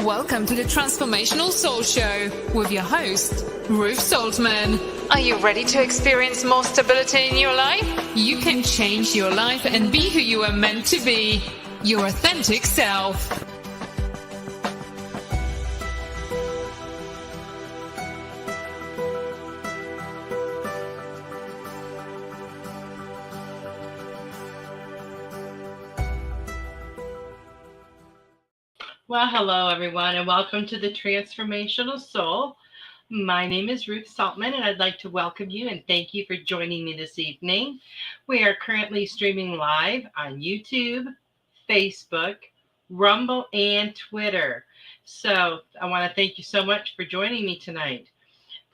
Welcome to the Transformational Soul Show with your host, Ruth Soltman. Are you ready to experience more stability in your life? You can change your life and be who you are meant to be, your authentic self. Well, hello, everyone, and welcome to the Transformational Soul. My name is Ruth Soltman, and I'd like to welcome you and thank you for joining me this evening. We are currently streaming live on YouTube, Facebook, Rumble, and Twitter. So I want to thank you so much for joining me tonight.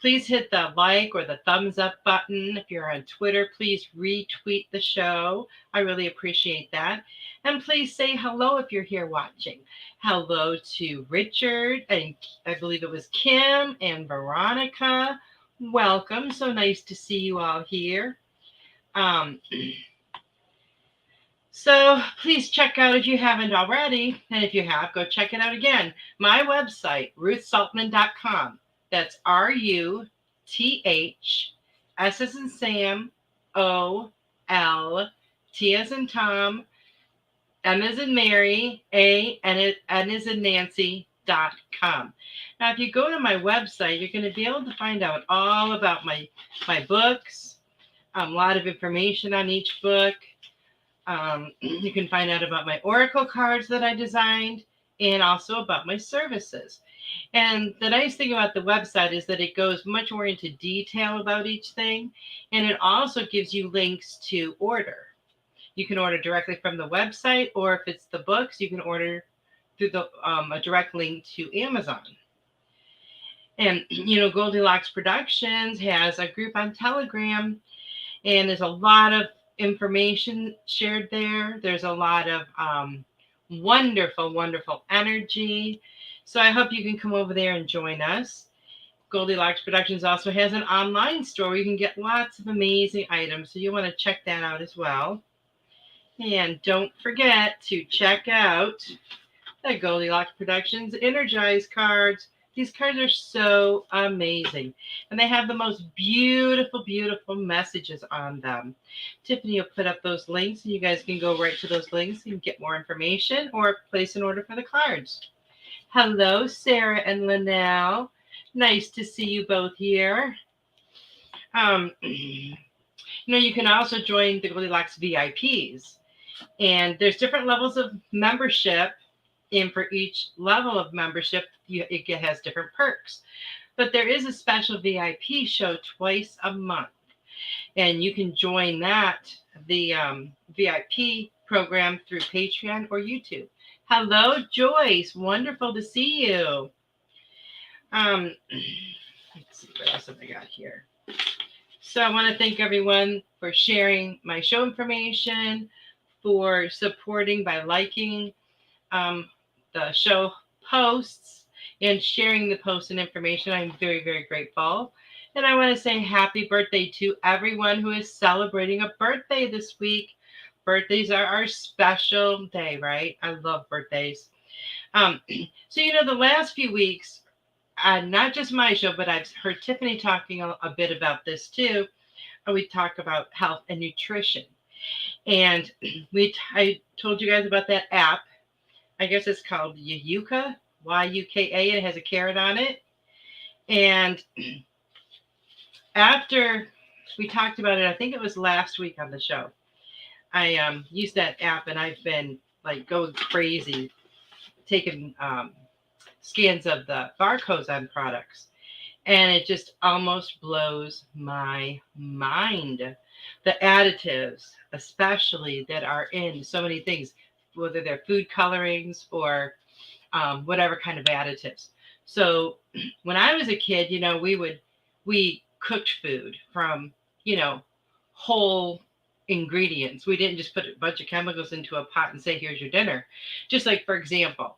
Please hit the like or the thumbs up button. If you're on Twitter, please retweet the show. I really appreciate that. And please say hello if you're here watching. Hello to Richard, and I believe it was Kim and Veronica. Welcome. So nice to see you all here. So please check out if you haven't already. And if you have, go check it out again. My website, ruthsoltman.com. That's RUTH, S as in Sam, OL, T as in Tom, M as in Mary, N as in Nancy.com. Now, if you go to my website, you're going to be able to find out all about my books, a lot of information on each book. You can find out about my oracle cards that I designed and also about my services. And the nice thing about the website is that it goes much more into detail about each thing. And it also gives you links to order. You can order directly from the website, or if it's the books, you can order through a direct link to Amazon. And, Goldylocks Productions has a group on Telegram, and there's a lot of information shared there. There's a lot of wonderful, wonderful energy. So I hope you can come over there and join us. Goldylocks Productions also has an online store where you can get lots of amazing items. So you want to check that out as well. And don't forget to check out the Goldylocks Productions Energize cards. These cards are so amazing. And they have the most beautiful, beautiful messages on them. Tiffany will put up those links, and you guys can go right to those links and get more information or place an order for the cards. Hello, Sarah and Linnell. Nice to see you both here. You can also join the Goldylocks VIPs. And there's different levels of membership. And for each level of membership, it has different perks. But there is a special VIP show twice a month. And you can join the VIP program through Patreon or YouTube. Hello, Joyce. Wonderful to see you. Let's see, what else have I got here? So I want to thank everyone for sharing my show information, for supporting by liking the show posts and sharing the posts and information. I'm very, very grateful. And I want to say happy birthday to everyone who is celebrating a birthday this week. Birthdays are our special day, right? I love birthdays. So, the last few weeks, not just my show, but I've heard Tiffany talking a bit about this too. We talk about health and nutrition. And I told you guys about that app. I guess it's called Yuka, Y-U-K-A. It has a carrot on it. And after we talked about it, I think it was last week on the show, I used that app, and I've been going crazy, taking scans of the barcodes on products. And it just almost blows my mind. The additives, especially, that are in so many things, whether they're food colorings or whatever kind of additives. So when I was a kid, we cooked food from, whole ingredients. We didn't just put a bunch of chemicals into a pot and say, here's your dinner. Just like, for example,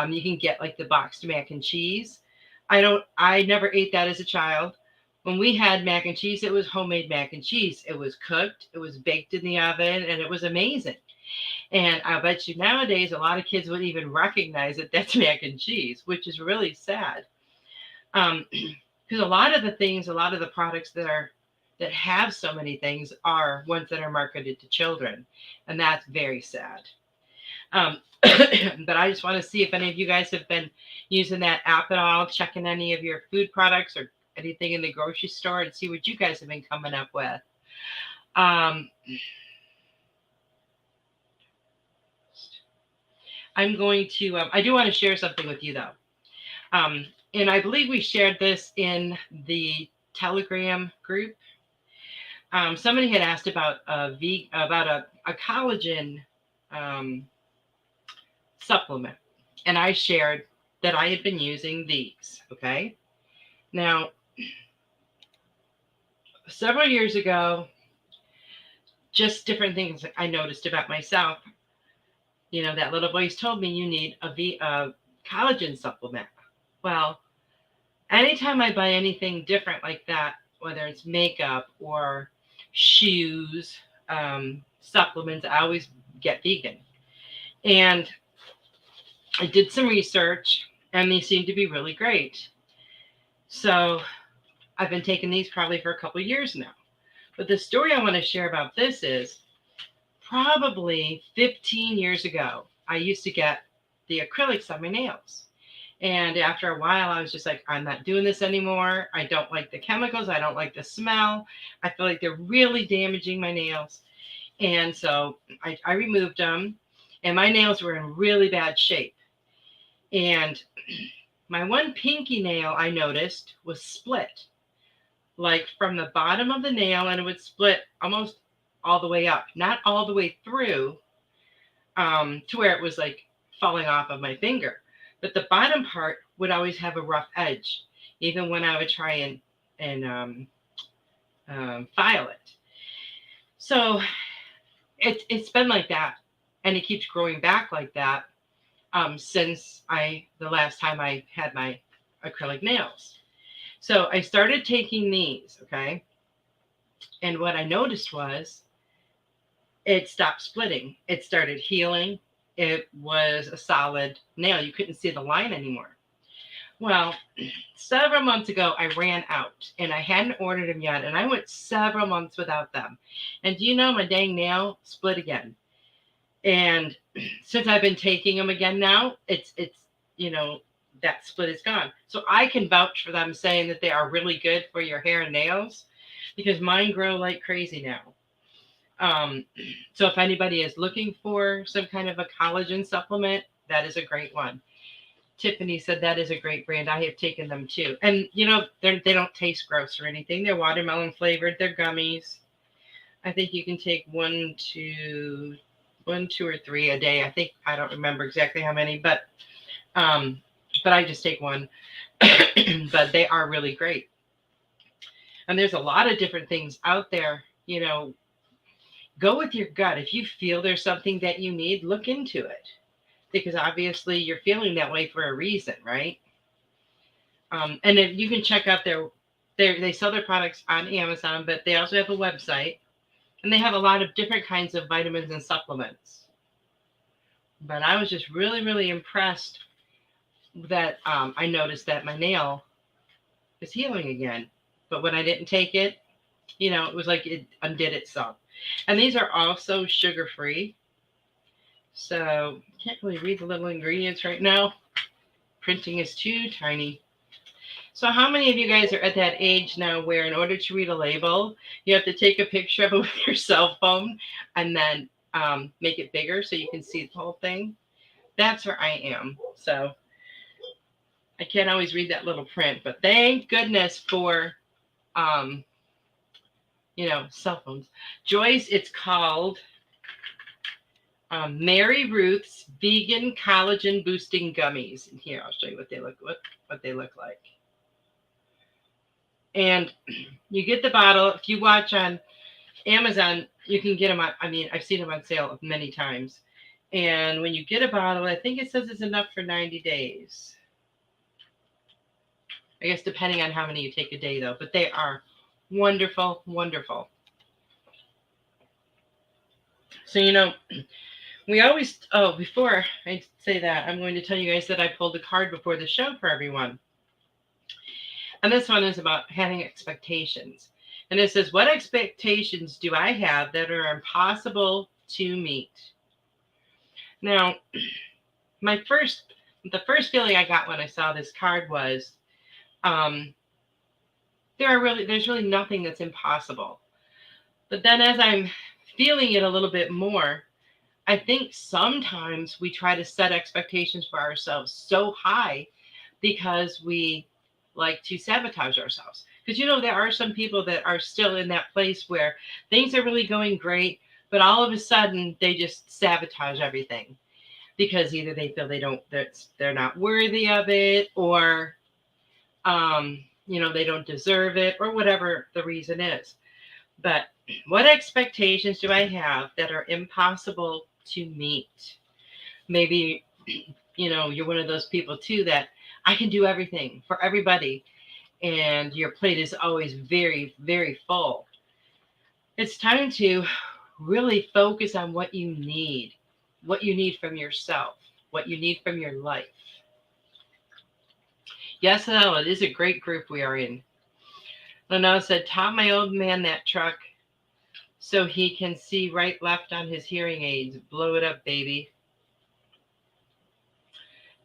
you can get the boxed mac and cheese. I never ate that as a child. When we had mac and cheese, it was homemade mac and cheese. It was cooked, it was baked in the oven, and it was amazing. And I bet you nowadays a lot of kids wouldn't even recognize that that's mac and cheese, which is really sad. Because a lot of the things, a lot of the products that have so many things are ones that are marketed to children, and that's very sad. But I just want to see if any of you guys have been using that app at all, checking any of your food products or anything in the grocery store, and see what you guys have been coming up with. I'm going to, I do want to share something with you though. And I believe we shared this in the Telegram group. Somebody had asked about a collagen supplement, and I shared that I had been using these. Okay, now several years ago, just different things I noticed about myself. You know, that little voice told me you need a collagen supplement. Well, anytime I buy anything different like that, whether it's makeup or shoes, supplements, I always get vegan. And I did some research and they seem to be really great. So I've been taking these probably for a couple of years now. But the story I want to share about this is probably 15 years ago, I used to get the acrylics on my nails. And after a while, I was just like, I'm not doing this anymore. I don't like the chemicals. I don't like the smell. I feel like they're really damaging my nails. And so I removed them, and my nails were in really bad shape. And my one pinky nail I noticed was split, like from the bottom of the nail, and it would split almost all the way up, not all the way through to where it was like falling off of my finger. But the bottom part would always have a rough edge, even when I would try and file it. So it's been like that, and it keeps growing back like that since the last time I had my acrylic nails. So I started taking these, okay? And what I noticed was it stopped splitting. It started healing. It was a solid nail. You couldn't see the line anymore. Well, several months ago, I ran out and I hadn't ordered them yet. And I went several months without them. And do you know, my dang nail split again. And since I've been taking them again now, it's that split is gone. So I can vouch for them saying that they are really good for your hair and nails because mine grow like crazy now. So if anybody is looking for some kind of a collagen supplement, that is a great one. Tiffany said that is a great brand. I have taken them too. And they don't taste gross or anything. They're watermelon flavored. They're gummies. I think you can take one, two or three a day. I don't remember exactly how many, but I just take one. But they are really great. And there's a lot of different things out there, Go with your gut. If you feel there's something that you need, look into it. Because obviously you're feeling that way for a reason, right? And if you can check out they sell their products on Amazon, but they also have a website. And they have a lot of different kinds of vitamins and supplements. But I was just really, really impressed that I noticed that my nail is healing again. But when I didn't take it, it was like it undid itself. And these are also sugar-free. So I can't really read the little ingredients right now. Printing is too tiny. So how many of you guys are at that age now where in order to read a label, you have to take a picture of it with your cell phone and then make it bigger so you can see the whole thing? That's where I am. So I can't always read that little print, but thank goodness for cell phones. Joyce, it's called Mary Ruth's Vegan Collagen Boosting Gummies. And here, I'll show you what they look like. And you get the bottle. If you watch on Amazon, you can get them on, I've seen them on sale many times. And when you get a bottle, I think it says it's enough for 90 days. I guess depending on how many you take a day, though. But they are wonderful, wonderful. So, We always, before I say that, I'm going to tell you guys that I pulled a card before the show for everyone. And this one is about having expectations. And it says, what expectations do I have that are impossible to meet? Now, the first feeling I got when I saw this card was, um, there's really nothing that's impossible. But then as I'm feeling it a little bit more, I think sometimes we try to set expectations for ourselves so high because we like to sabotage ourselves. Because, there are some people that are still in that place where things are really going great, but all of a sudden they just sabotage everything because either they feel they're not worthy of it, or, they don't deserve it, or whatever the reason is. But what expectations do I have that are impossible to meet? Maybe, you're one of those people too that I can do everything for everybody, and your plate is always very, very full. It's time to really focus on what you need from yourself, what you need from your life. Yes, no, it is a great group we are in. Leno said, taught my old man that truck so he can see right, left on his hearing aids. Blow it up, baby.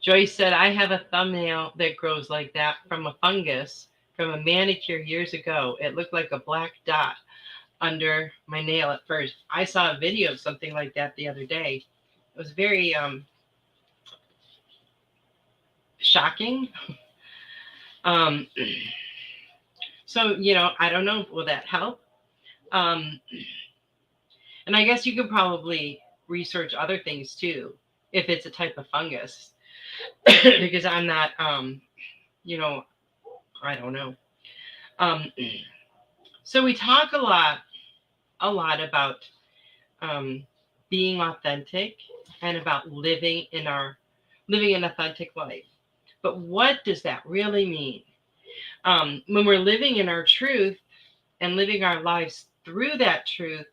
Joyce said, I have a thumbnail that grows like that from a fungus from a manicure years ago. It looked like a black dot under my nail at first. I saw a video of something like that the other day. It was very shocking. So, I don't know. Will that help? And I guess you could probably research other things too, if it's a type of fungus, because I'm not, I don't know. So we talk a lot about being authentic and about living an authentic life. But what does that really mean? When we're living in our truth and living our lives through that truth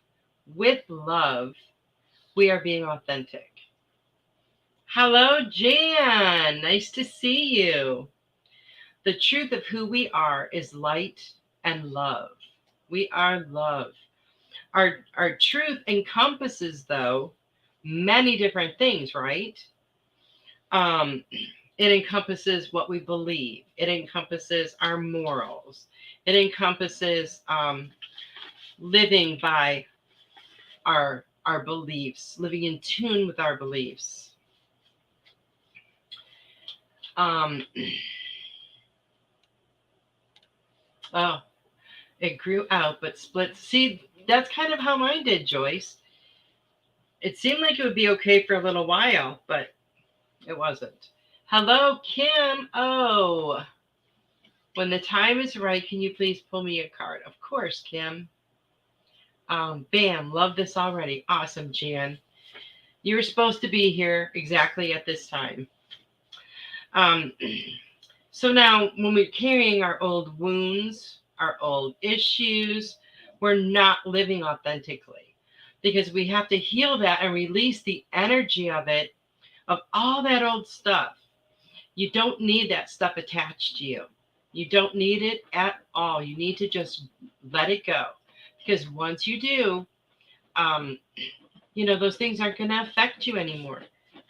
with love, we are being authentic. Hello, Jan. Nice to see you. The truth of who we are is light and love. We are love. Our truth encompasses, though, many different things, right? It encompasses what we believe. It encompasses our morals. It encompasses living by our beliefs, living in tune with our beliefs. Oh, it grew out but split. See, that's kind of how mine did, Joyce. It seemed like it would be okay for a little while, but it wasn't. Hello, Kim. Oh, when the time is right, can you please pull me a card? Of course, Kim. Bam, love this already. Awesome, Jan. You were supposed to be here exactly at this time. So now when we're carrying our old wounds, our old issues, we're not living authentically, because we have to heal that and release the energy of it, of all that old stuff. You don't need that stuff attached to you. You don't need it at all. You need to just let it go, because once you do, those things aren't going to affect you anymore.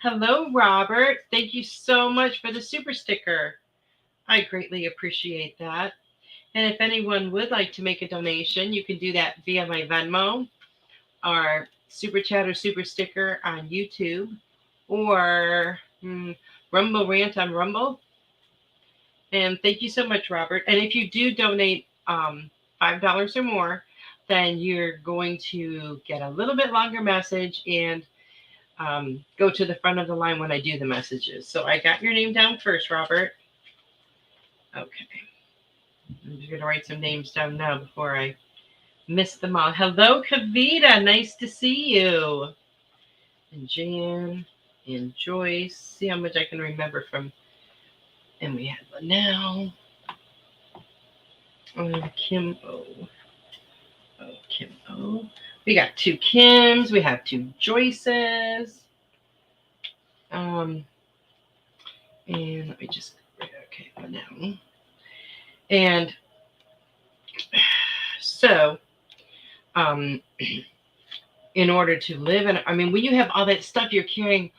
Hello, Robert. Thank you so much for the super sticker. I greatly appreciate that. And if anyone would like to make a donation, you can do that via my Venmo, or super chat or super sticker on YouTube, or Rumble Rant on Rumble. And thank you so much, Robert. And if you do donate $5 or more, then you're going to get a little bit longer message and go to the front of the line when I do the messages. So I got your name down first, Robert. Okay. I'm just going to write some names down now before I miss them all. Hello, Kavita. Nice to see you. And Jan and Joyce. See how much I can remember from. And we had Linnell. Kim O. Oh, Kim O. We got two Kims. We have two Joyces. And let me just, okay, now. And so, um, in order to live, and I mean, when you have all that stuff you're carrying,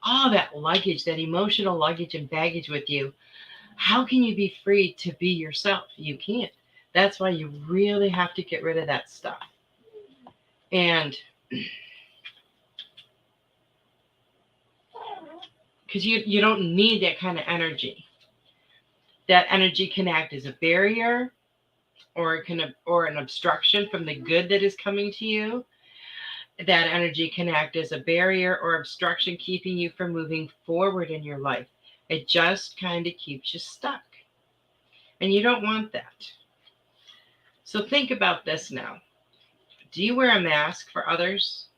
all that luggage, that emotional luggage and baggage with you, how can you be free to be yourself? You can't. That's why you really have to get rid of that stuff. And because you don't need that kind of energy. That energy can act as a barrier, or it can, or an obstruction from the good that is coming to you. That energy can act as a barrier or obstruction, keeping you from moving forward in your life. It just kind of keeps you stuck. And you don't want that. So think about this now. Do you wear a mask for others?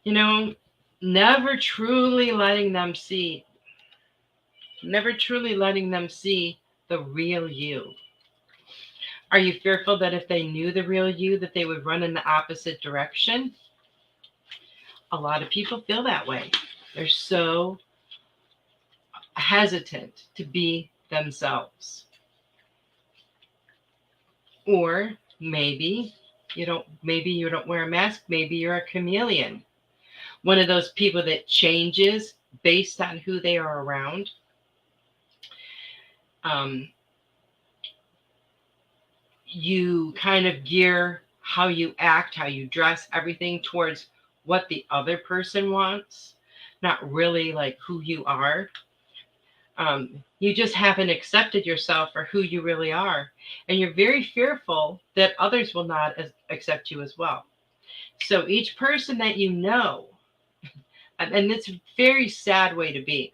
You know, never truly letting them see, never truly letting them see the real you. Are you fearful that if they knew the real you, that they would run in the opposite direction? A lot of people feel that way. They're so hesitant to be themselves. Or maybe you don't wear a mask, maybe you're a chameleon. One of those people that changes based on who they are around. You kind of gear how you act, how you dress, everything towards what the other person wants, not really like who you are. You just haven't accepted yourself for who you really are. And you're very fearful that others will not accept you as well. So each person that you know, and it's a very sad way to be,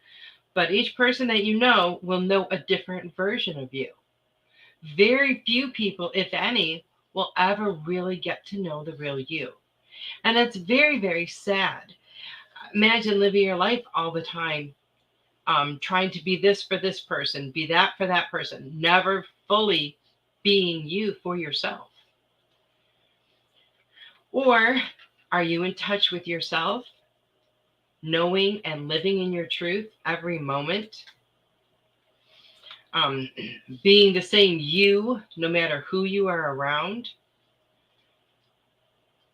but each person that you know will know a different version of you. Very few people, if any, will ever really get to know the real you. And it's very, very sad. Imagine living your life all the time, trying to be this for this person, be that for that person, never fully being you for yourself. Or are you in touch with yourself, knowing and living in your truth every moment? Being the same you, no matter who you are around.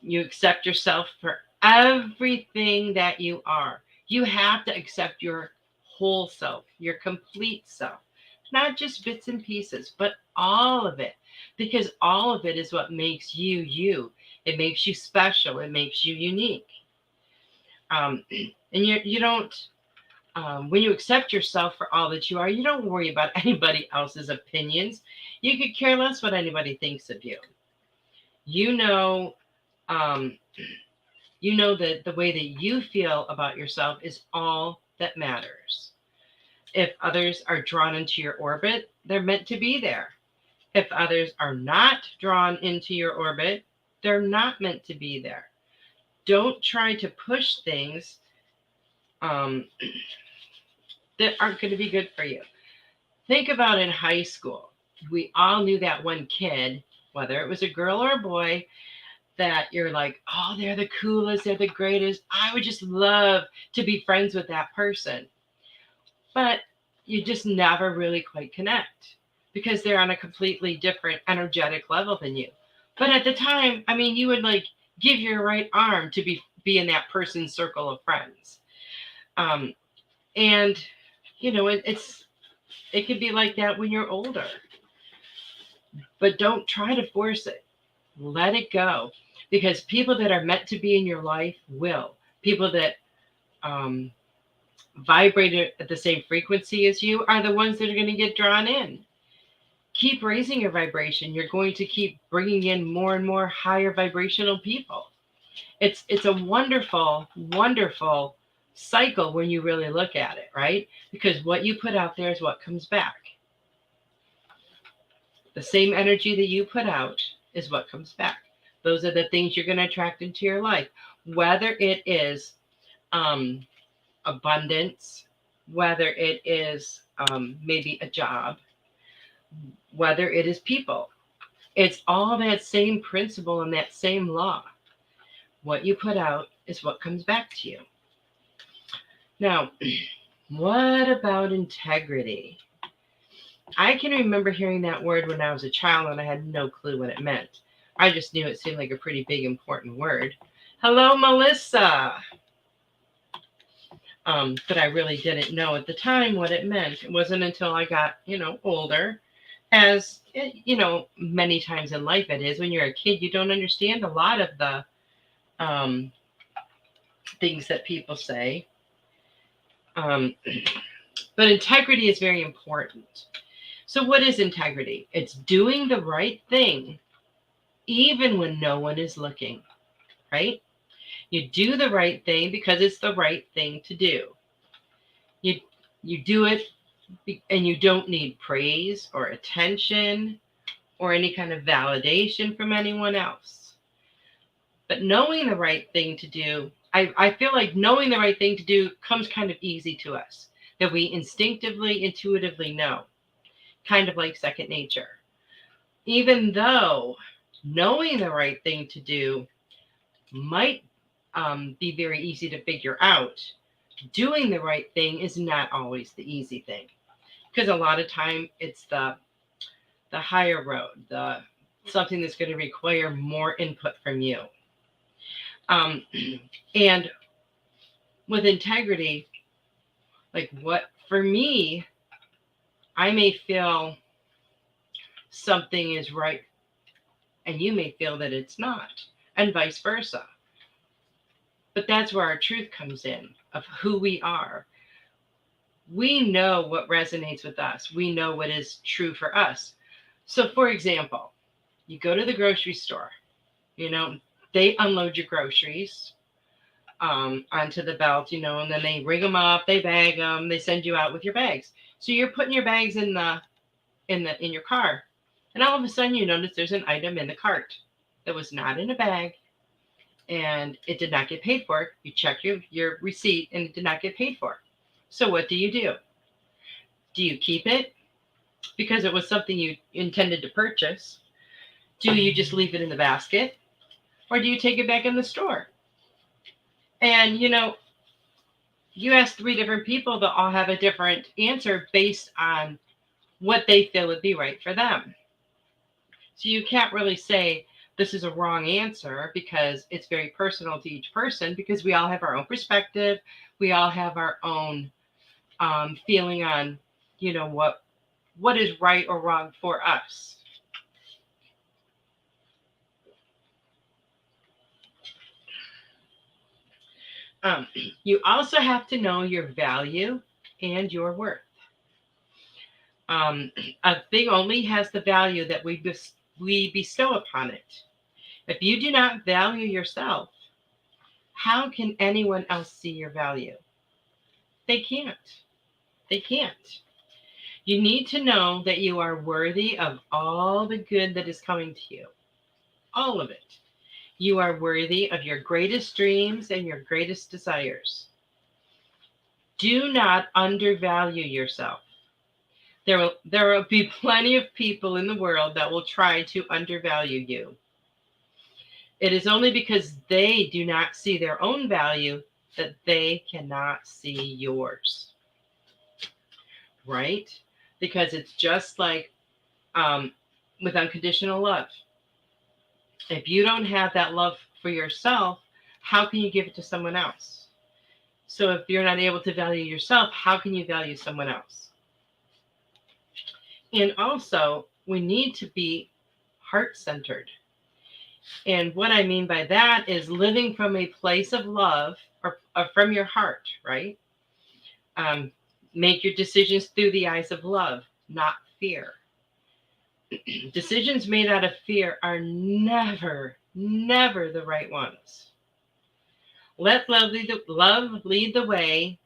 You accept yourself for everything that you are. You have to accept your whole self, your complete self, not just bits and pieces, but all of it, because all of it is what makes you you. It makes you special. It makes you unique. And you don't, when you accept yourself for all that you are, you don't worry about anybody else's opinions. You could care less what anybody thinks of you. You know, um, you know that the way that you feel about yourself is all that matters. If others are drawn into your orbit, they're meant to be there. If others are not drawn into your orbit, they're not meant to be there. Don't try to push things um, that aren't going to be good for you. Think about in high school. We all knew that one kid, whether it was a girl or a boy, that you're like, oh, they're the coolest, they're the greatest. I would just love to be friends with that person. But you just never really quite connect because they're on a completely different energetic level than you. But at the time, I mean, you would like give your right arm to be in that person's circle of friends. And you know, it can be like that when you're older. But don't try to force it. Let it go. Because people that are meant to be in your life will. People that vibrate at the same frequency as you are the ones that are going to get drawn in. Keep raising your vibration. You're going to keep bringing in more and more higher vibrational people. It's a wonderful, wonderful cycle when you really look at it, right? Because what you put out there is what comes back. The same energy that you put out is what comes back. Those are the things you're going to attract into your life, whether it is abundance, whether it is maybe a job, whether it is people. It's all that same principle and that same law. What you put out is what comes back to you. Now, what about integrity? I can remember hearing that word when I was a child and I had no clue what it meant. I just knew it seemed like a pretty big, important word. Hello, Melissa. But I really didn't know at the time what it meant. It wasn't until I got, older, as many times in life it is. When you're a kid, you don't understand a lot of the things that people say. But integrity is very important. So what is integrity? It's doing the right thing even when no one is looking, right? You do the right thing because it's the right thing to do. You do it and you don't need praise or attention or any kind of validation from anyone else. But knowing the right thing to do, I feel like knowing the right thing to do comes kind of easy to us, that we instinctively, intuitively know, kind of like second nature. Even though knowing the right thing to do might be very easy to figure out, doing the right thing is not always the easy thing. Because a lot of time it's the higher road, something that's going to require more input from you. And with integrity, like what for me, I may feel something is right and you may feel that it's not, and vice versa. But that's where our truth comes in, of who we are. We know what resonates with us. We know what is true for us. So for example, you go to the grocery store, they unload your groceries onto the belt, and then they ring them up, they bag them, they send you out with your bags. So you're putting your bags in your car, and all of a sudden you notice there's an item in the cart that was not in a bag, and it did not get paid for. You check your receipt, and it did not get paid for. So what do? Do you keep it because it was something you intended to purchase? Do you just leave it in the basket, or do you take it back in the store? And you ask 3 different people, they'll all have a different answer based on what they feel would be right for them. So you can't really say this is a wrong answer, because it's very personal to each person, because we all have our own perspective. We all have our own feeling on, what is right or wrong for us. You also have to know your value and your worth. A thing only has the value that we bestow upon it. If you do not value yourself, how can anyone else see your value? They can't. They can't. You need to know that you are worthy of all the good that is coming to you. All of it. You are worthy of your greatest dreams and your greatest desires. Do not undervalue yourself. There will be plenty of people in the world that will try to undervalue you. It is only because they do not see their own value that they cannot see yours. Right? Because it's just like with unconditional love. If you don't have that love for yourself, how can you give it to someone else? So if you're not able to value yourself, how can you value someone else? And also, we need to be heart-centered. And what I mean by that is living from a place of love, or from your heart, right? Make your decisions through the eyes of love, not fear. Decisions made out of fear are never the right ones. Let love lead the way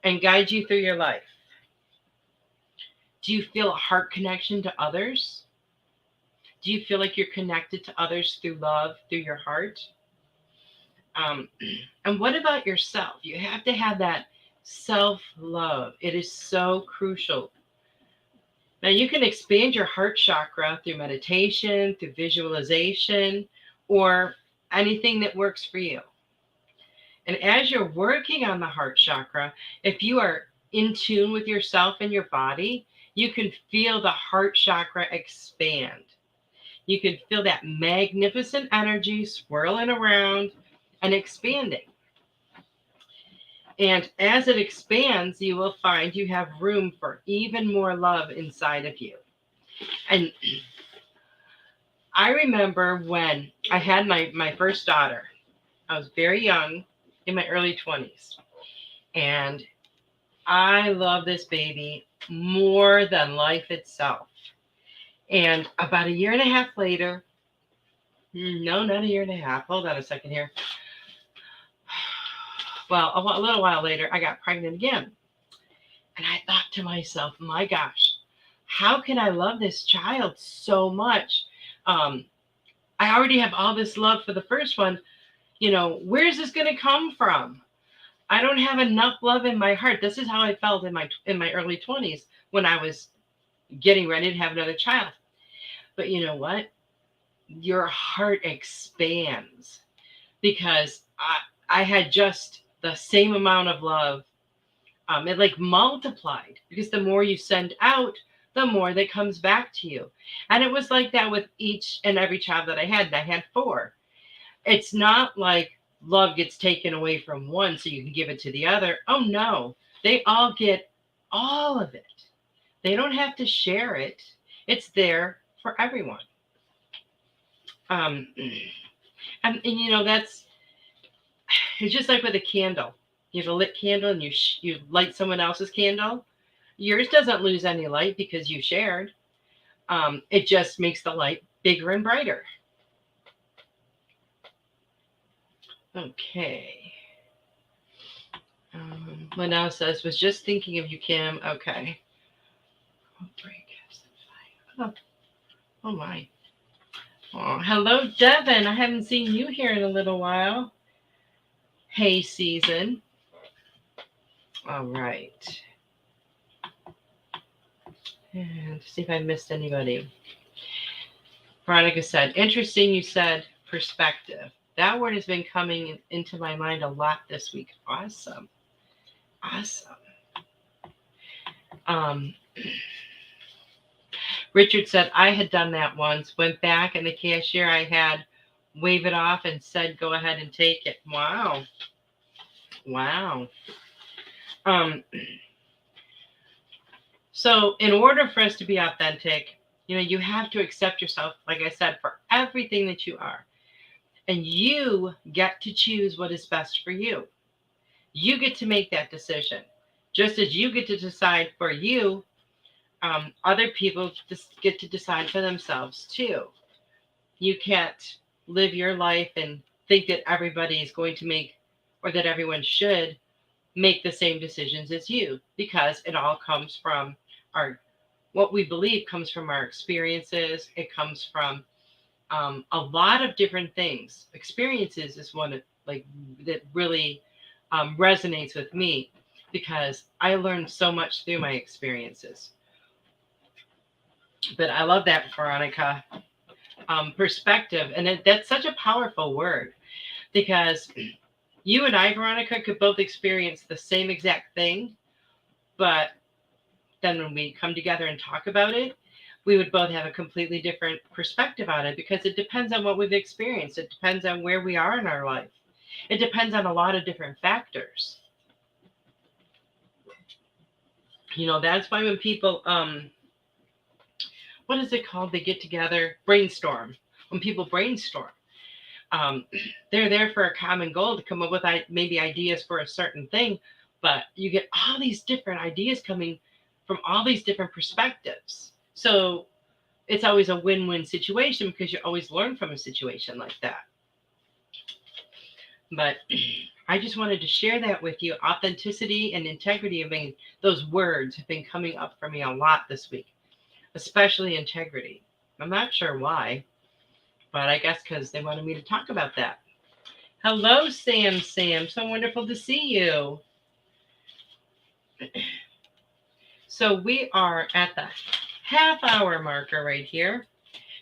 and guide you through your life. Do you feel a heart connection to others? Do you feel like you're connected to others through love, through your heart? And what about yourself? You have to have that self-love. It is so crucial. Now, you can expand your heart chakra through meditation, through visualization, or anything that works for you. And as you're working on the heart chakra, if you are in tune with yourself and your body, you can feel the heart chakra expand. You can feel that magnificent energy swirling around and expanding. And as it expands, you will find you have room for even more love inside of you. And I remember when I had my first daughter, I was very young, in my early 20s. And I love this baby more than life itself. And about a year and a half later, no, not a year and a half. Hold on a second here. Well, a little while later, I got pregnant again. And I thought to myself, my gosh, how can I love this child so much? I already have all this love for the first one. Where's this going to come from? I don't have enough love in my heart. This is how I felt in my early 20s when I was getting ready to have another child. But you know what? Your heart expands because I had just the same amount of love. It like multiplied because the more you send out, the more that comes back to you. And it was like that with each and every child that I had. And I had 4. It's not like love gets taken away from one so you can give it to the other. Oh, no. They all get all of it. They don't have to share it. It's there for everyone. And it's just like with a candle. You have a lit candle and you light someone else's candle. Yours doesn't lose any light because you shared. It just makes the light bigger and brighter. Okay. Linnell says, was just thinking of you, Kim. Okay. Oh my. Oh, hello, Devin. I haven't seen you here in a little while. Hey, season. All right. And see if I missed anybody. Veronica said, interesting you said perspective. That word has been coming into my mind a lot this week. Awesome. Richard said, I had done that once. Went back and the cashier I had wave it off and said, go ahead and take it. Wow. So in order for us to be authentic, you have to accept yourself, like I said, for everything that you are. And you get to choose what is best for you. You get to make that decision. Just as you get to decide for you, other people just get to decide for themselves too. You can't live your life and think that everybody is going to make, or that everyone should make the same decisions as you, because it all comes from what we believe comes from our experiences. It comes from a lot of different things. Experiences is one that really resonates with me because I learned so much through my experiences. But I love that, Veronica. Perspective. And that's such a powerful word because you and I, Veronica, could both experience the same exact thing. But then when we come together and talk about it, we would both have a completely different perspective on it because it depends on what we've experienced. It depends on where we are in our life. It depends on a lot of different factors. That's why when people, what is it called? They get together, brainstorm. When people brainstorm, they're there for a common goal to come up with maybe ideas for a certain thing, but you get all these different ideas coming from all these different perspectives. So it's always a win-win situation because you always learn from a situation like that. But I just wanted to share that with you. Authenticity and integrity, those words have been coming up for me a lot this week, especially integrity. I'm not sure why, but I guess because they wanted me to talk about that. Hello, Sam. So wonderful to see you. So we are at the half-hour marker right here.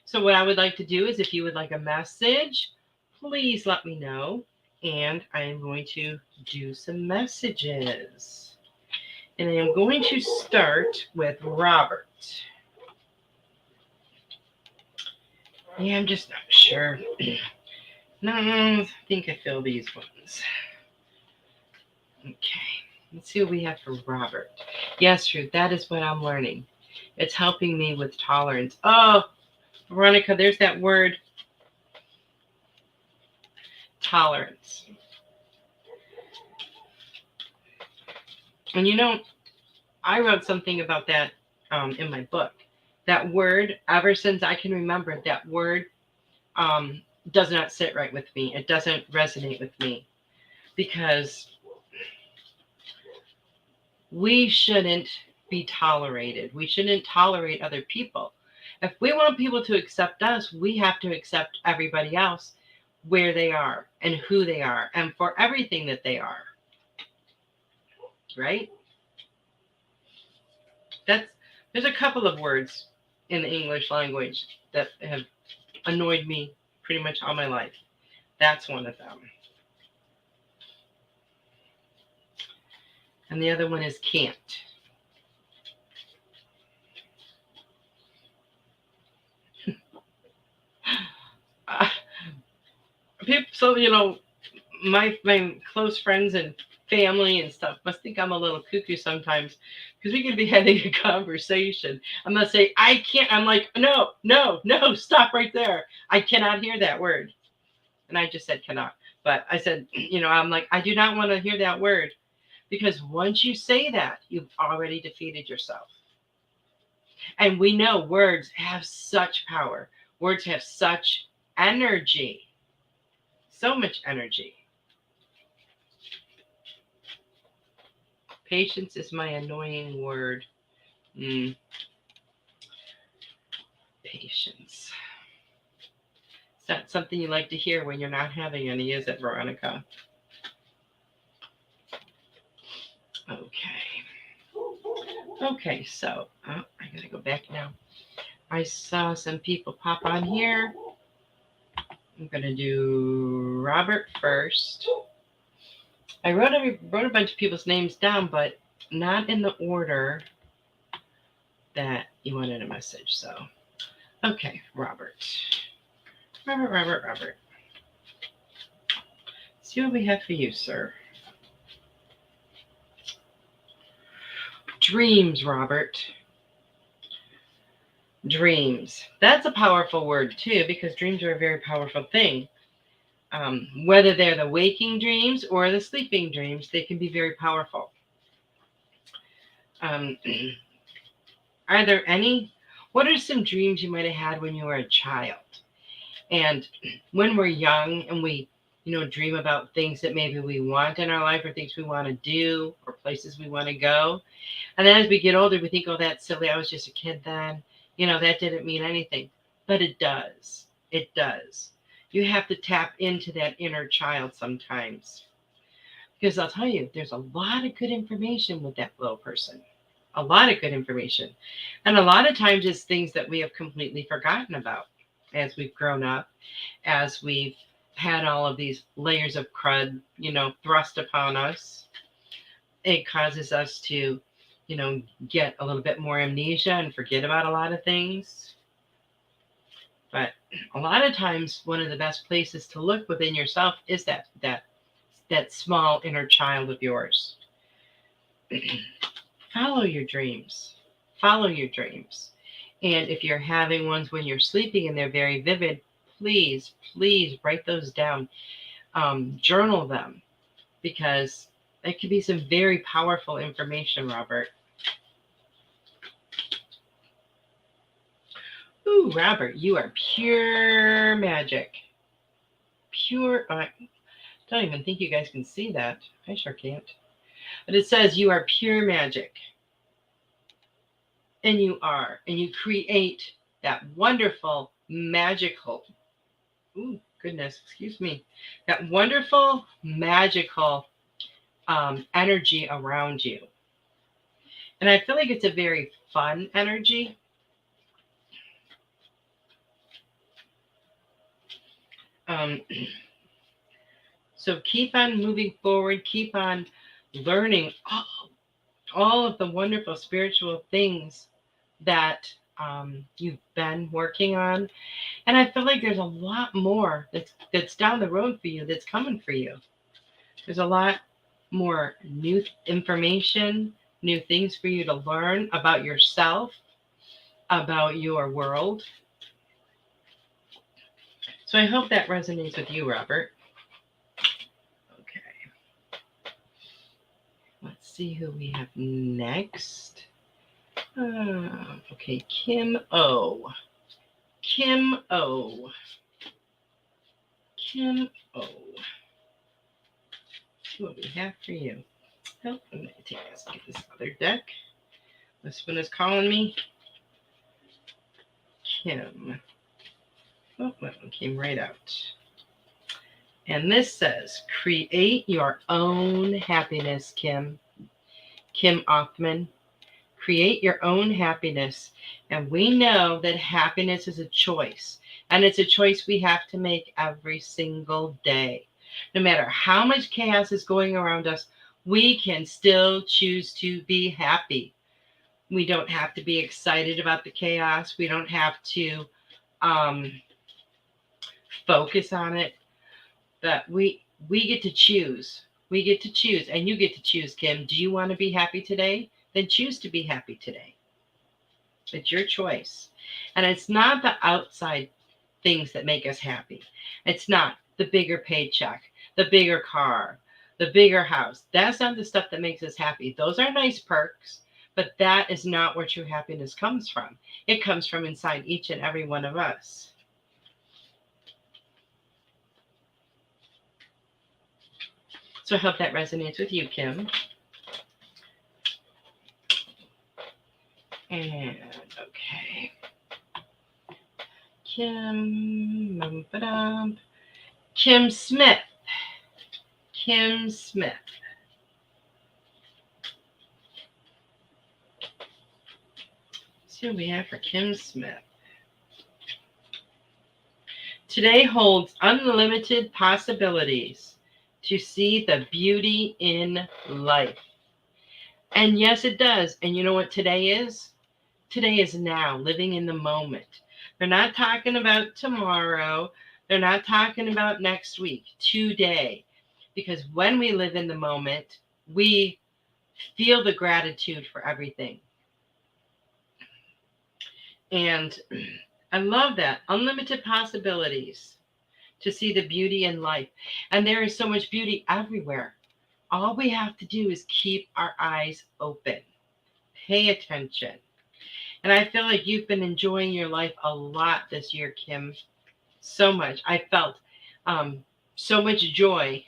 So what I would like to do is if you would like a message, please let me know. and I am going to do some messages. And I am going to start with Robert. Yeah, I'm just not sure. No, I think I feel these ones. Okay, let's see what we have for Robert. Yes, Ruth, that is what I'm learning. It's helping me with tolerance. Oh, Veronica, there's that word, tolerance. And you know, I wrote something about that in my book. That word, ever since I can remember, that word does not sit right with me. It doesn't resonate with me because we shouldn't be tolerated. We shouldn't tolerate other people. If we want people to accept us, we have to accept everybody else where they are and who they are and for everything that they are. Right? There's a couple of words in the English language that have annoyed me pretty much all my life. That's one of them. And the other one is can't. People, so my close friends and family and stuff must think I'm a little cuckoo sometimes because we can be having a conversation. I'm gonna say I can't. I'm like no, stop right there. I cannot hear that word, and I just said cannot. But I said I'm like I do not want to hear that word because once you say that, you've already defeated yourself. And we know words have such power. Words have such energy. So much energy. Patience is my annoying word. Patience. It's not something you like to hear when you're not having any, is it, Veronica? Okay, so I gotta go back now. I saw some people pop on here. I'm gonna do Robert first. I wrote a bunch of people's names down, but not in the order that you wanted a message. So, okay, Robert. Robert. See what we have for you, sir. Dreams, Robert. Dreams. That's a powerful word, too, because dreams are a very powerful thing. Whether they're the waking dreams or the sleeping dreams, they can be very powerful. Are there any? What are some dreams you might have had when you were a child? And when we're young and we, dream about things that maybe we want in our life or things we want to do or places we want to go. And then as we get older, we think, oh, that's silly. I was just a kid then. That didn't mean anything. But it does. It does. You have to tap into that inner child sometimes. Because I'll tell you, there's a lot of good information with that little person. A lot of good information. And a lot of times it's things that we have completely forgotten about as we've grown up, as we've had all of these layers of crud, thrust upon us. It causes us to, get a little bit more amnesia and forget about a lot of things. But a lot of times, one of the best places to look within yourself is that small inner child of yours. Follow your dreams. Follow your dreams. And if you're having ones when you're sleeping and they're very vivid, please write those down. Journal them, because it could be some very powerful information, Robert. Ooh, Robert, you are pure magic. Pure. I don't even think you guys can see that. I sure can't. But it says you are pure magic. And you are. And you create that wonderful, magical. Ooh, goodness, excuse me. That wonderful, magical energy around you. And I feel like it's a very fun energy. So keep on moving forward. Keep on learning all of the wonderful spiritual things that you've been working on. And I feel like there's a lot more that's down the road for you, that's coming for you. There's a lot more new information, new things for you to learn about yourself, about your world. So I hope that resonates with you, Robert. Okay. Let's see who we have next. Okay, Kim O. Kim O. Kim O. See what we have for you. Oh, I'm going to take this other deck. This one is calling me. Kim. Oh, that one came right out. And this says, create your own happiness, Kim. Kim Othman. Create your own happiness. And we know that happiness is a choice. And it's a choice we have to make every single day. No matter how much chaos is going around us, we can still choose to be happy. We don't have to be excited about the chaos. We don't have to focus on it. But we get to choose. We get to choose. And you get to choose, Kim. Do you want to be happy today? Then choose to be happy today. It's your choice. And it's not the outside things that make us happy. It's not the bigger paycheck, the bigger car, the bigger house. That's not the stuff that makes us happy. Those are nice perks, but that is not where true happiness comes from. It comes from inside each and every one of us. So I hope that resonates with you, Kim. And okay. Kim Smith. Kim Smith. Let's see what we have for Kim Smith. Today holds unlimited possibilities to see the beauty in life. And yes, it does. And you know what today is? Today is now, living in the moment. They're not talking about tomorrow. They're not talking about next week. Today. Because when we live in the moment, we feel the gratitude for everything. And I love that. Unlimited possibilities to see the beauty in life. And there is so much beauty everywhere. All we have to do is keep our eyes open. Pay attention. And I feel like you've been enjoying your life a lot this year, Kim. So much. I felt so much joy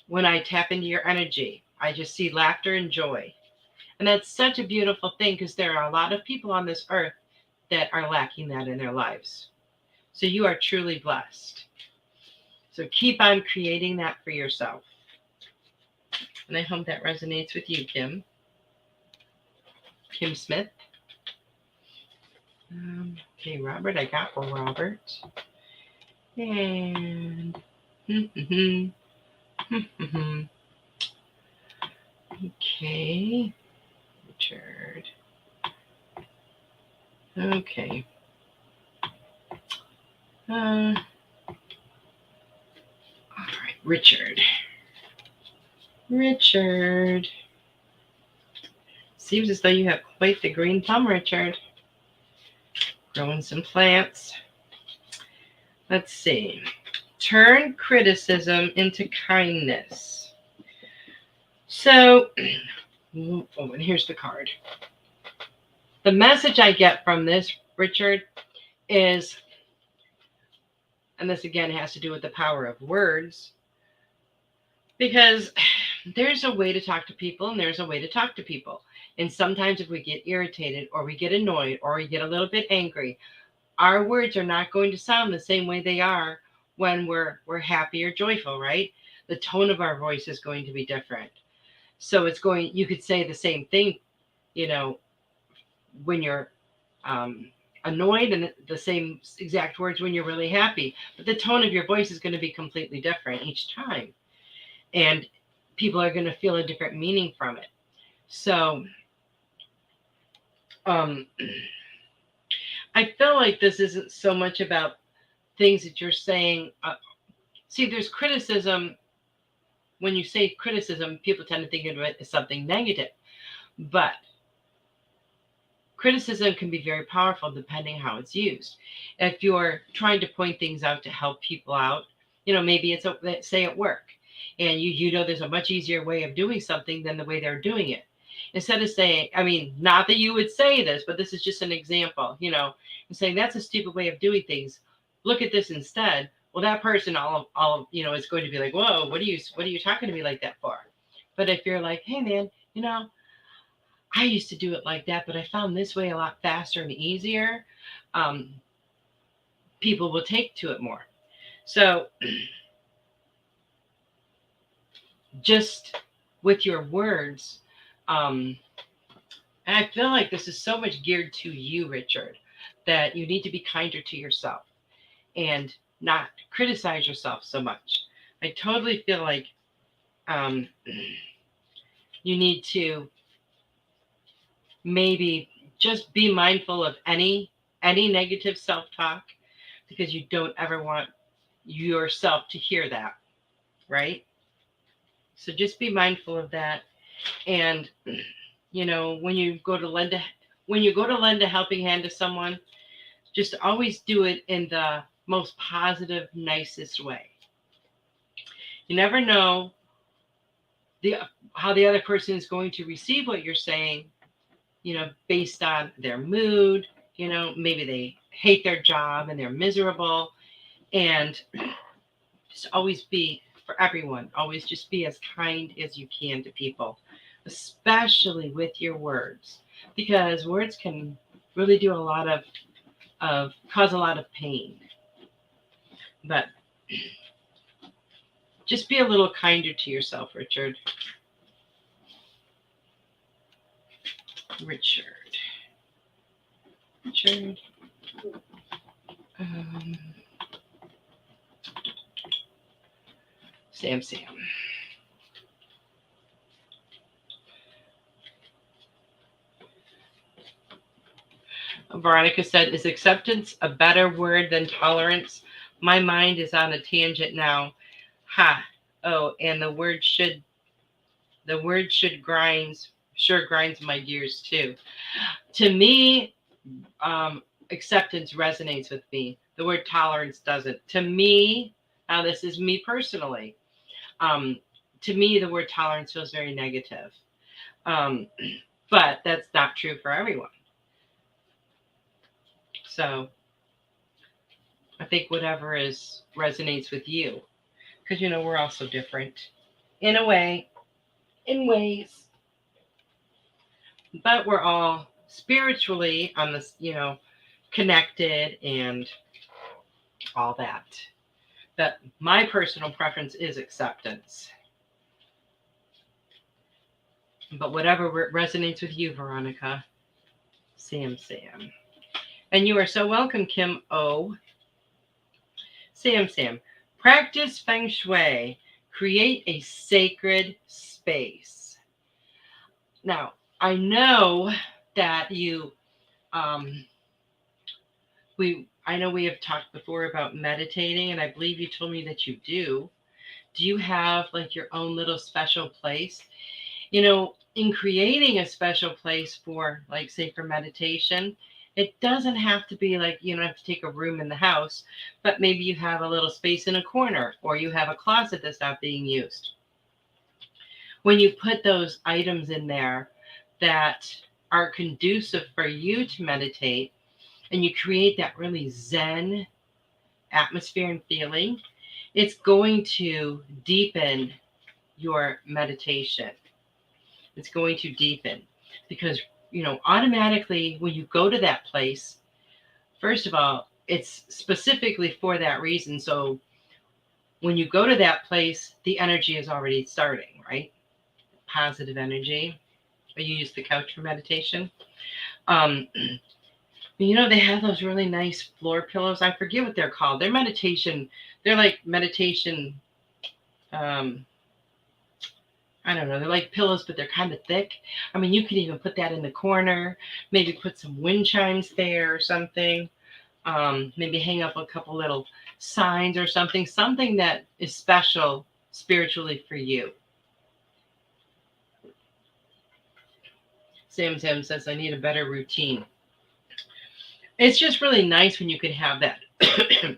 when I tap into your energy. I just see laughter and joy. And that's such a beautiful thing because there are a lot of people on this earth that are lacking that in their lives. So you are truly blessed. So keep on creating that for yourself. And I hope that resonates with you, Kim. Kim Smith. Okay, Robert, I got for Robert. And okay, Richard. Okay. All right, Richard. Richard. Seems as though you have quite the green thumb, Richard. Growing some plants. Let's see. Turn criticism into kindness. So, and here's the card. The message I get from this, Richard, is, and this again has to do with the power of words, because there's a way to talk to people and there's a way to talk to people. And sometimes if we get irritated or we get annoyed or we get a little bit angry, our words are not going to sound the same way they are when we're happy or joyful, right? The tone of our voice is going to be different. So you could say the same thing, when you're annoyed and the same exact words when you're really happy. But the tone of your voice is going to be completely different each time. And people are going to feel a different meaning from it. So I feel like this isn't so much about things that you're saying. See, there's criticism. When you say criticism, people tend to think of it as something negative. But criticism can be very powerful depending how it's used. If you're trying to point things out to help people out, maybe it's say at work, and you know there's a much easier way of doing something than the way they're doing it. Instead of saying, not that you would say this, but this is just an example, and saying that's a stupid way of doing things. Look at this instead. Well, that person all is going to be like, whoa, what are you talking to me like that for? But if you're like, hey man, I used to do it like that, but I found this way a lot faster and easier, people will take to it more. So just with your words, and I feel like this is so much geared to you, Richard, that you need to be kinder to yourself and not criticize yourself so much. I totally feel like you need to maybe just be mindful of any negative self-talk, because you don't ever want yourself to hear that, right? So just be mindful of that. And when you go to lend a helping hand to someone, just always do it in the most positive, nicest way. You never know how the other person is going to receive what you're saying, based on their mood. Maybe they hate their job and they're miserable. And just always be, for everyone, always just be as kind as you can to people, especially with your words, because words can really do a lot of cause a lot of pain. But just be a little kinder to yourself, Richard. Sam. Veronica said, is acceptance a better word than tolerance? My mind is on a tangent now. Ha. Oh, and the word should grinds my gears too. To me, acceptance resonates with me. The word tolerance doesn't. To me, now this is me personally. To me, the word tolerance feels very negative. But that's not true for everyone. So I think whatever resonates with you, because we're all so different in ways, but we're all spiritually on this, connected and all that. But my personal preference is acceptance. But whatever resonates with you, Veronica. Sam. And you are so welcome, Kim O. Sam. Practice Feng Shui. Create a sacred space. Now, I know that you, I know we have talked before about meditating, and I believe you told me that you do. Do you have like your own little special place? In creating a special place for, like, say, for meditation, it doesn't have to be like, you don't have to take a room in the house, but maybe you have a little space in a corner, or you have a closet that's not being used. When you put those items in there that are conducive for you to meditate, and you create that really Zen atmosphere and feeling, it's going to deepen your meditation. It's going to deepen because, automatically when you go to that place, first of all, it's specifically for that reason. So when you go to that place, the energy is already starting, right? Positive energy. You use the couch for meditation. They have those really nice floor pillows. I forget what they're called. They're meditation. They're like meditation. Um, I don't know. They're like pillows, but they're kind of thick. I mean, you could even put that in the corner. Maybe put some wind chimes there or something. Maybe hang up a couple little signs or something. Something that is special spiritually for you. Sam says, I need a better routine. It's just really nice when you can have that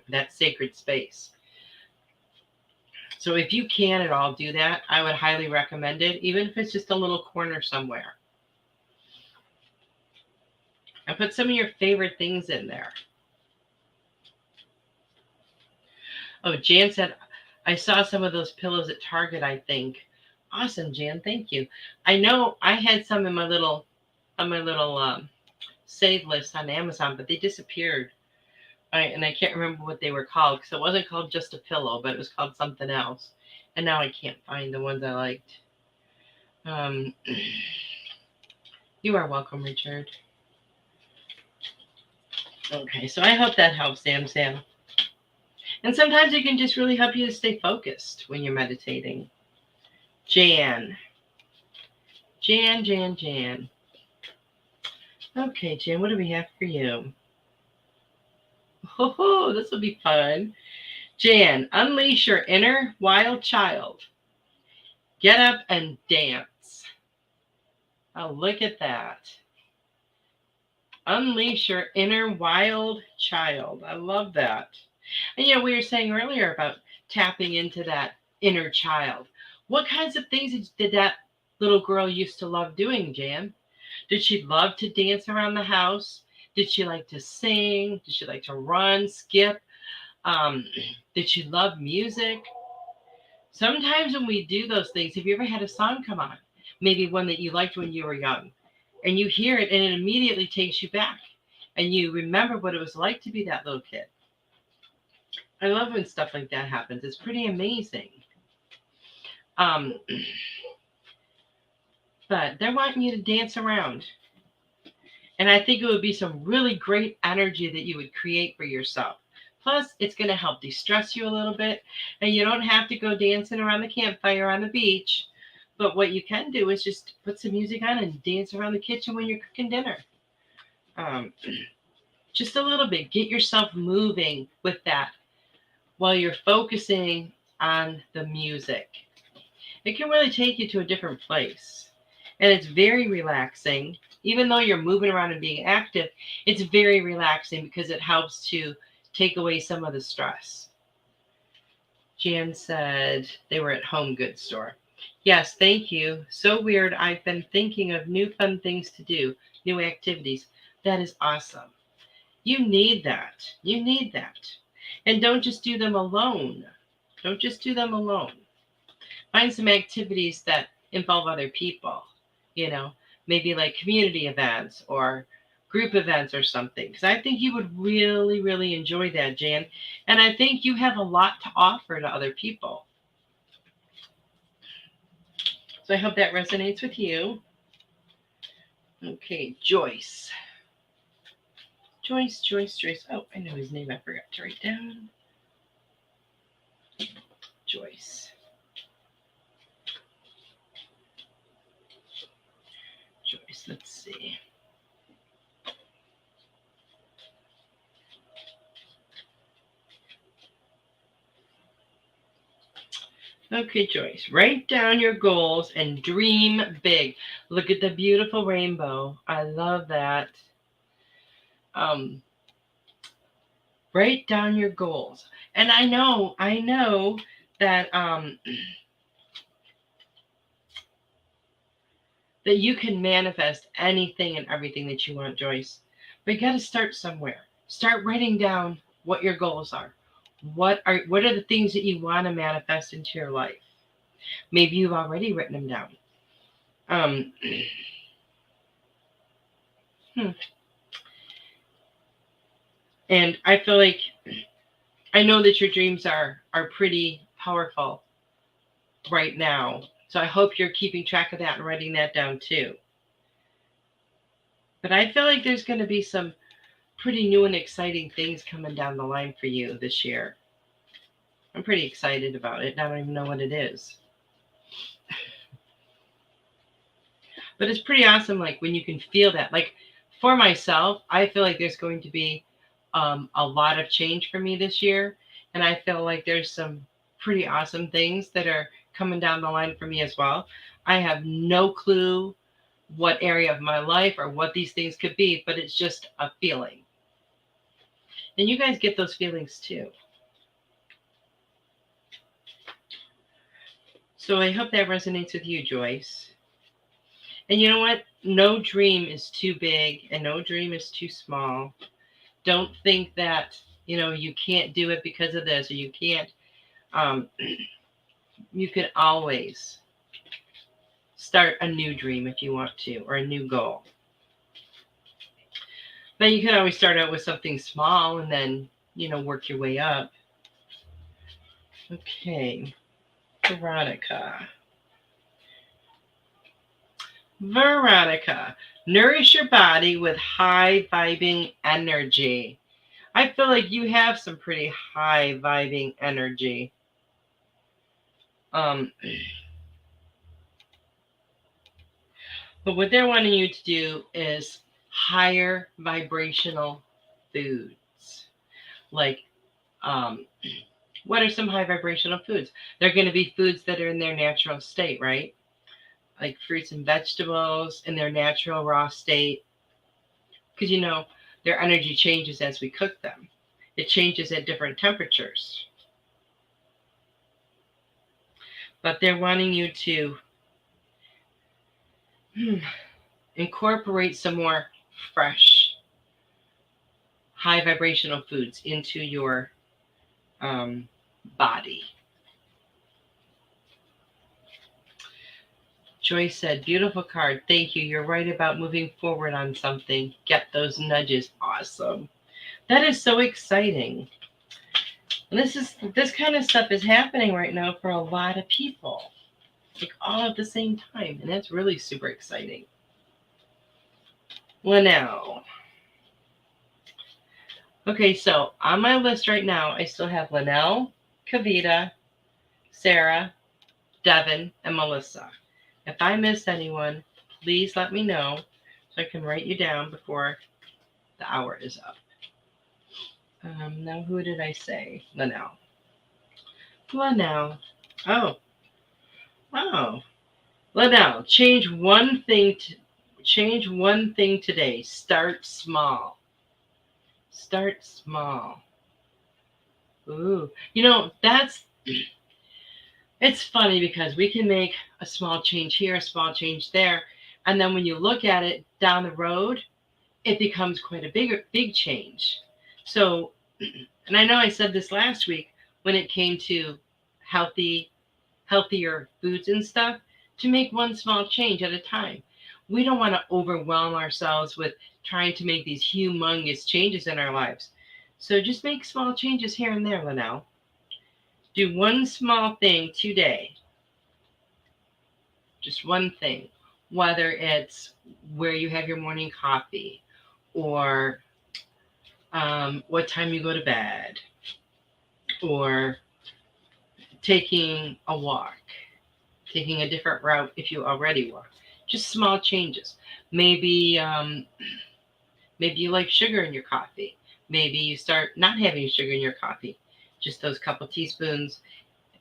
that sacred space. So if you can at all do that, I would highly recommend it, even if it's just a little corner somewhere. And put some of your favorite things in there. Oh, Jan said, I saw some of those pillows at Target, I think. Awesome, Jan. Thank you. I know I had some in my little save list on Amazon, but they disappeared. And I can't remember what they were called because it wasn't called Just a Pillow, but it was called something else. And now I can't find the ones I liked. You are welcome, Richard. Okay, so I hope that helps, Sam. And sometimes it can just really help you to stay focused when you're meditating. Jan. Okay, Jan, what do we have for you? Oh, this will be fun. Jan, unleash your inner wild child. Get up and dance. Oh, look at that. Unleash your inner wild child. I love that. And we were saying earlier about tapping into that inner child. What kinds of things did that little girl used to love doing, Jan? Did she love to dance around the house? Did she like to sing? Did she like to run, skip? Did she love music? Sometimes when we do those things, have you ever had a song come on? Maybe one that you liked when you were young, and you hear it and it immediately takes you back and you remember what it was like to be that little kid. I love when stuff like that happens. It's pretty amazing. But they're wanting you to dance around. And I think it would be some really great energy that you would create for yourself. Plus, it's going to help de-stress you a little bit. And you don't have to go dancing around the campfire on the beach. But what you can do is just put some music on and dance around the kitchen when you're cooking dinner. Just a little bit. Get yourself moving with that while you're focusing on the music. It can really take you to a different place. And it's very relaxing. Even though you're moving around and being active, it's very relaxing because it helps to take away some of the stress. Jan said they were at Home Goods store. Yes, thank you. So weird. I've been thinking of new fun things to do, new activities. That is awesome. You need that. You need that. And don't just do them alone. Don't just do them alone. Find some activities that involve other people, maybe like community events or group events or something. Because I think you would really, really enjoy that, Jan. And I think you have a lot to offer to other people. So I hope that resonates with you. Okay, Joyce. Joyce. Oh, I know his name. I forgot to write down. Joyce. Let's see. Okay, Joyce, write down your goals and dream big. Look at the beautiful rainbow. I love that. Write down your goals. And I know that that you can manifest anything and everything that you want, Joyce. But you got to start somewhere. Start writing down what your goals are. What are the things that you want to manifest into your life? Maybe you've already written them down. And I feel like I know that your dreams are pretty powerful right now. So I hope you're keeping track of that and writing that down too. But I feel like there's going to be some pretty new and exciting things coming down the line for you this year. I'm pretty excited about it. I don't even know what it is. But it's pretty awesome, like when you can feel that. Like for myself, I feel like there's going to be a lot of change for me this year. And I feel like there's some pretty awesome things that are coming down the line for me as well. I have no clue what area of my life or what these things could be, but it's just a feeling. And you guys get those feelings too. So I hope that resonates with you, Joyce. And you know what? No dream is too big and no dream is too small. Don't think that, you can't do it because of this, or you can't. You can always start a new dream if you want to, or a new goal. But you can always start out with something small and then, work your way up. Okay. Veronica, nourish your body with high vibing energy. I feel like you have some pretty high vibing energy. But what they're wanting you to do is higher vibrational foods. Like, what are some high vibrational foods? They're going to be foods that are in their natural state, right? Like fruits and vegetables in their natural raw state. Because, their energy changes as we cook them. It changes at different temperatures. But they're wanting you to incorporate some more fresh, high vibrational foods into your body. Joyce said, beautiful card. Thank you. You're right about moving forward on something. Get those nudges. Awesome. That is so exciting. And this kind of stuff is happening right now for a lot of people. Like all at the same time. And that's really super exciting. Linnell. Okay, so on my list right now, I still have Linnell, Kavita, Sarah, Devin, and Melissa. If I miss anyone, please let me know so I can write you down before the hour is up. Now, who did I say? Linnell. Oh. Linnell, change one thing today. Start small. Ooh. It's funny because we can make a small change here, a small change there. And then when you look at it down the road, it becomes quite a big change. So, and I know I said this last week when it came to healthier foods and stuff, to make one small change at a time. We don't want to overwhelm ourselves with trying to make these humongous changes in our lives. So just make small changes here and there, Linnell. Do one small thing today. Just one thing. Whether it's where you have your morning coffee, or what time you go to bed, or taking a walk, taking a different route if you already walk. Just small changes. Maybe you like sugar in your coffee. Maybe you start not having sugar in your coffee. Just those couple teaspoons.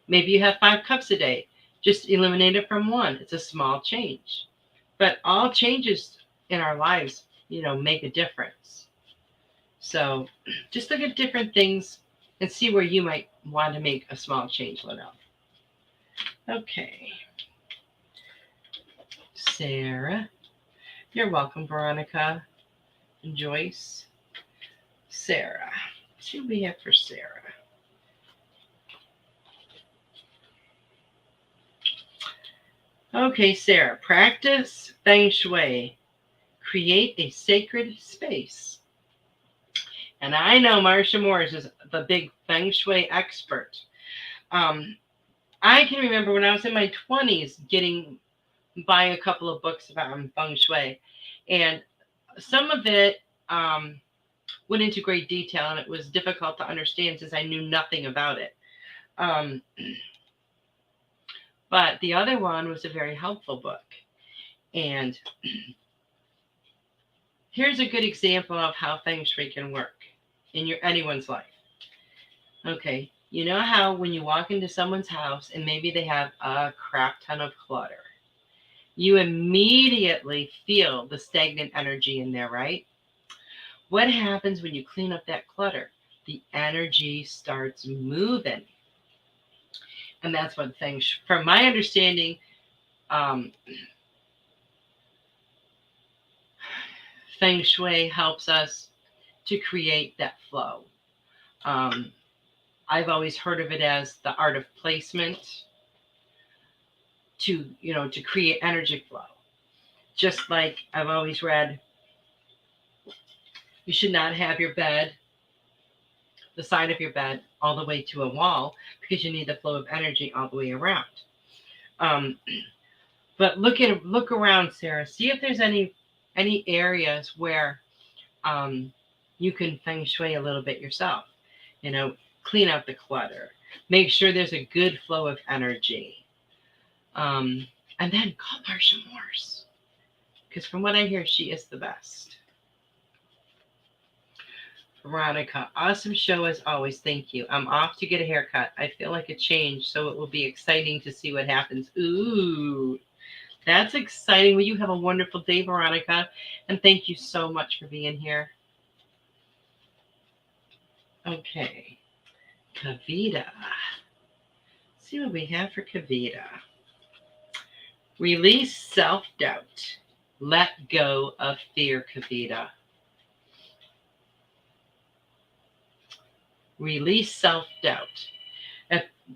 Maybe you have 5 cups a day. Just eliminate it from 1. It's a small change. But all changes in our lives, make a difference. So just look at different things and see where you might want to make a small change, Linnell. Okay. Sarah. You're welcome, Veronica and Joyce. Sarah. Let's see what we have for Sarah. Okay, Sarah. Practice Feng Shui. Create a sacred space. And I know Marsha Morris is the big Feng Shui expert. I can remember when I was in my 20s buying a couple of books about Feng Shui. And some of it went into great detail, and it was difficult to understand since I knew nothing about it. But the other one was a very helpful book. And here's a good example of how feng shui can work in anyone's life. Okay, you know how when you walk into someone's house and maybe they have a crap ton of clutter, you immediately feel the stagnant energy in there, right? What happens when you clean up that clutter? The energy starts moving. And that's what feng shui, from my understanding, feng shui helps us to create that flow. I've always heard of it as the art of placement to create energy flow. Just like I've always read, you should not have your bed, the side of your bed, all the way to a wall because you need the flow of energy all the way around. But look around, Sarah. See if there's any areas where you can feng shui a little bit yourself. Clean out the clutter. Make sure there's a good flow of energy. And then call Marsha Morse, because from what I hear, she is the best. Veronica, awesome show as always. Thank you. I'm off to get a haircut. I feel like a change, so it will be exciting to see what happens. Ooh, that's exciting. Well, you have a wonderful day, Veronica, and thank you so much for being here. Okay, Kavita. Let's see what we have for Kavita. Release self-doubt. Let go of fear, Kavita. Release self-doubt.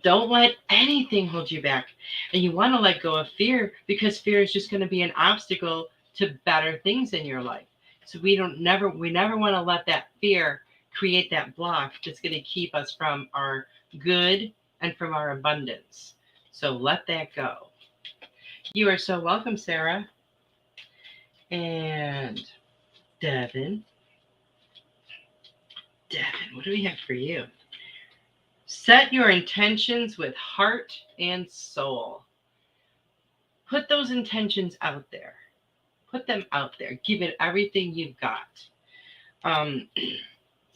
Don't let anything hold you back. And you want to let go of fear because fear is just going to be an obstacle to better things in your life. So we never want to let that fear create that block that's going to keep us from our good and from our abundance. So let that go. You are so welcome, Sarah. And Devin, what do we have for you? Set your intentions with heart and soul. Put those intentions out there. Put them out there. Give it everything you've got.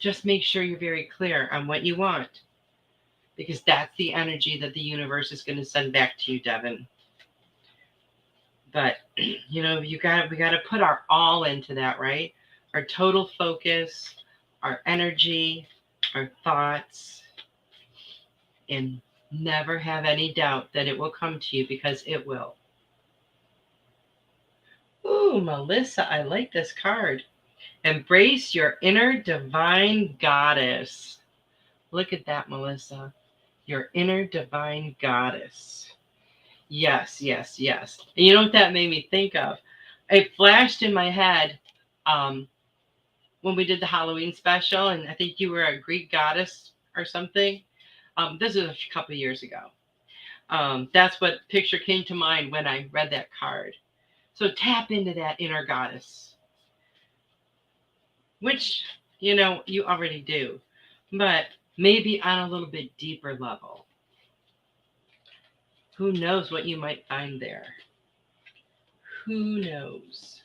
Just make sure you're very clear on what you want, because that's the energy that the universe is going to send back to you, Devin. But, we got to put our all into that, right? Our total focus, our energy, our thoughts, and never have any doubt that it will come to you, because it will. Ooh, Melissa, I like this card. Embrace your inner divine goddess. Look at that, Melissa. Your inner divine goddess. Yes, yes, yes. And you know what that made me think of? It flashed in my head when we did the Halloween special, and I think you were a Greek goddess or something. This was a couple of years ago. That's what picture came to mind when I read that card. So tap into that inner goddess, which, you already do, but maybe on a little bit deeper level. Who knows what you might find there? Who knows?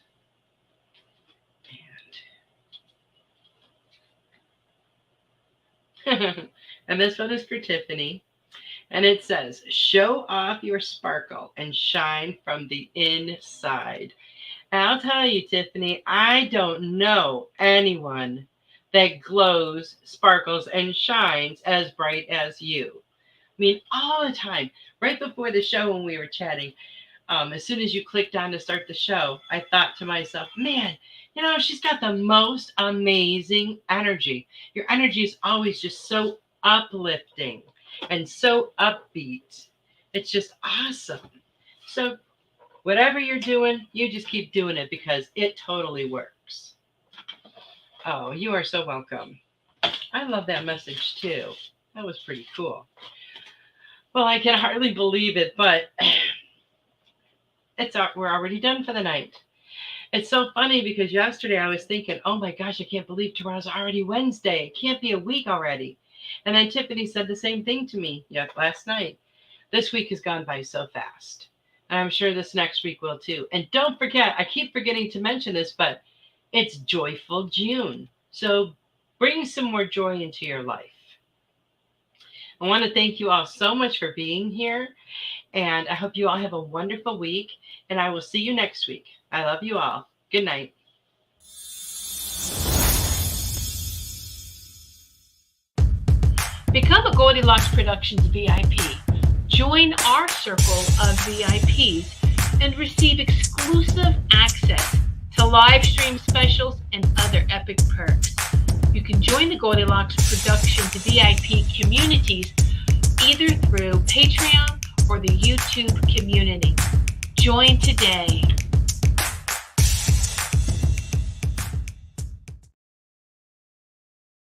And this one is for Tiffany. And it says, show off your sparkle and shine from the inside. And I'll tell you, Tiffany, I don't know anyone that glows, sparkles, and shines as bright as you. I mean, all the time. Right before the show when we were chatting, as soon as you clicked on to start the show, I thought to myself, man, she's got the most amazing energy. Your energy is always just so uplifting and so upbeat. It's just awesome. So whatever you're doing, you just keep doing it, because it totally works. Oh, you are so welcome. I love that message too. That was pretty cool. Well, I can hardly believe it, but we're already done for the night. It's so funny because yesterday I was thinking, oh my gosh, I can't believe tomorrow's already Wednesday. It can't be a week already. And then Tiffany said the same thing to me last night. This week has gone by so fast. And I'm sure this next week will too. And don't forget, I keep forgetting to mention this, but it's Joyful June. So bring some more joy into your life. I want to thank you all so much for being here. And I hope you all have a wonderful week. And I will see you next week. I love you all. Good night. Become a Goldylocks Productions VIP. Join our circle of VIPs and receive exclusive access to live stream specials and other epic perks. You can join the Goldylocks Productions VIP communities either through Patreon or the YouTube community. Join today.